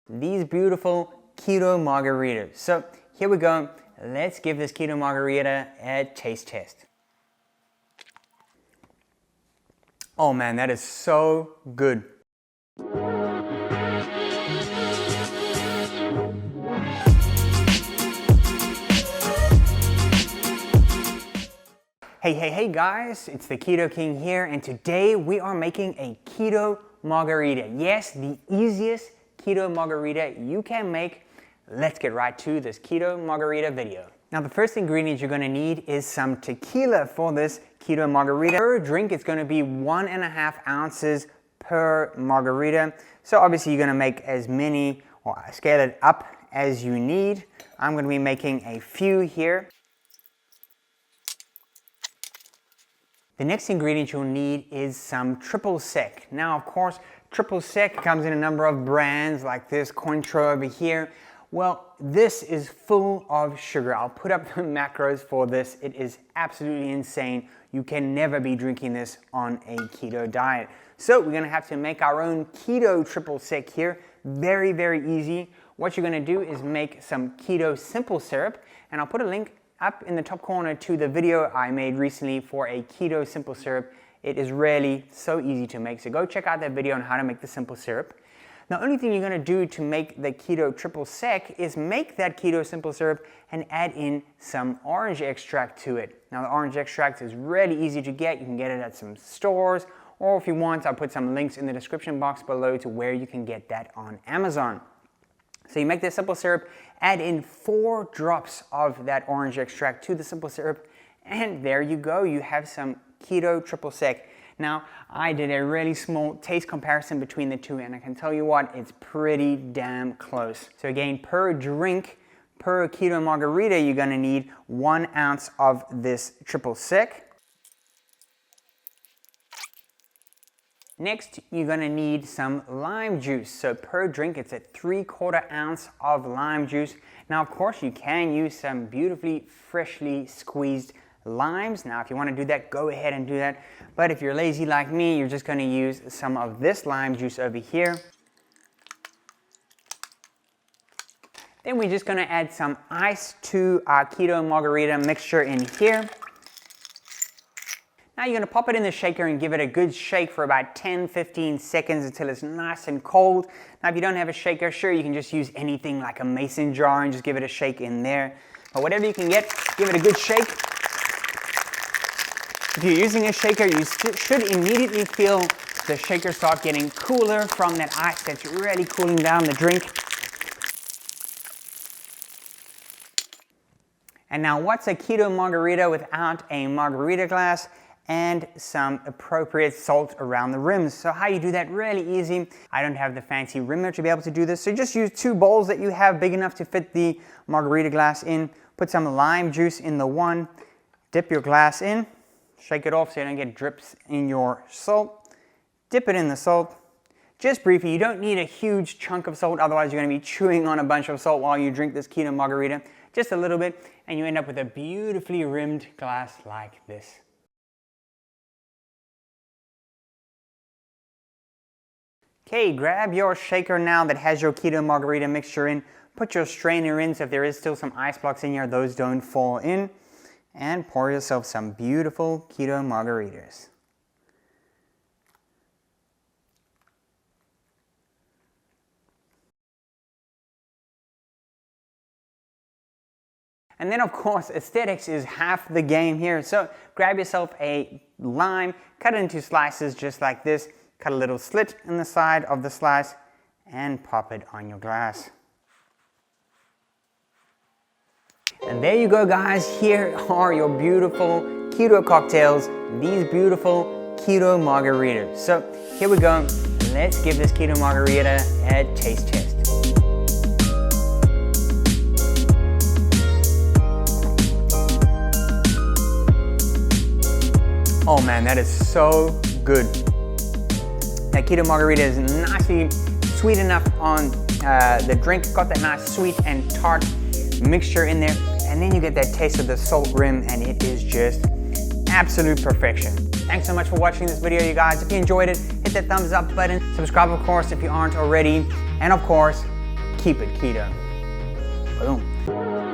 these beautiful keto margaritas. So here we go. Let's give this keto margarita a taste test. Oh man, that is so good. Hey guys, it's the Keto King here, and today we are making a keto margarita. Yes, the easiest keto margarita you can make. Let's get right to this keto margarita video. Now the first ingredient you're gonna need is some tequila for this keto margarita. Per drink, it's gonna be 1.5 ounces per margarita. So obviously you're gonna make as many, or scale it up as you need. I'm gonna be making a few here. The next ingredient you'll need is some triple sec. Now, of course, triple sec comes in a number of brands like this Cointreau over here. Well, this is full of sugar. I'll put up the macros for this. It is absolutely insane. You can never be drinking this on a keto diet. So we're gonna have to make our own keto triple sec here. Very, very easy. What you're gonna do is make some keto simple syrup, and I'll put a link up in the top corner to the video I made recently for a keto simple syrup. It is really so easy to make, so go check out that video on how to make the simple syrup. The only thing you're going to do to make the keto triple sec is make that keto simple syrup and add in some orange extract to it. Now the orange extract is really easy to get. You can get it at some stores, or if you want, I'll put some links in the description box below to where you can get that on Amazon. So you make this simple syrup, add in 4 drops of that orange extract to the simple syrup, and there you go, you have some keto triple sec. Now, I did a really small taste comparison between the two, and I can tell you what, it's pretty damn close. So again, per drink, per keto margarita, you're gonna need 1 ounce of this triple sec. Next, you're gonna need some lime juice. So per drink, it's a 3/4 ounce of lime juice. Now, of course, you can use some beautifully freshly squeezed limes. Now, if you wanna do that, go ahead and do that. But if you're lazy like me, you're just gonna use some of this lime juice over here. Then we're just gonna add some ice to our keto margarita mixture in here. Now you're going to pop it in the shaker and give it a good shake for about 10-15 seconds until it's nice and cold. Now if you don't have a shaker, sure, you can just use anything like a mason jar and just give it a shake in there. But whatever you can get, give it a good shake. If you're using a shaker, you should immediately feel the shaker start getting cooler from that ice that's really cooling down the drink. And now what's a keto margarita without a margarita glass and some appropriate salt around the rims? So how you do that, really easy. I don't have the fancy rimmer to be able to do this, so just use 2 bowls that you have big enough to fit the margarita glass in. Put some lime juice in the one, dip your glass in, shake it off so you don't get drips in your salt. Dip it in the salt, just briefly. You don't need a huge chunk of salt, otherwise you're going to be chewing on a bunch of salt while you drink this keto margarita. Just a little bit, and you end up with a beautifully rimmed glass like this. Okay, grab your shaker now that has your keto margarita mixture in, put your strainer in so if there is still some ice blocks in here, those don't fall in, and pour yourself some beautiful keto margaritas. And then of course, aesthetics is half the game here. So grab yourself a lime, cut it into slices just like this. Cut a little slit in the side of the slice and pop it on your glass. And there you go, guys. Here are your beautiful keto cocktails, these beautiful keto margaritas. So here we go. Let's give this keto margarita a taste test. Oh man, that is so good. That keto margarita is nicely sweet enough on the drink. Got that nice sweet and tart mixture in there. And then you get that taste of the salt rim, and it is just absolute perfection. Thanks so much for watching this video, you guys. If you enjoyed it, hit that thumbs up button. Subscribe, of course, if you aren't already. And of course, keep it keto. Boom.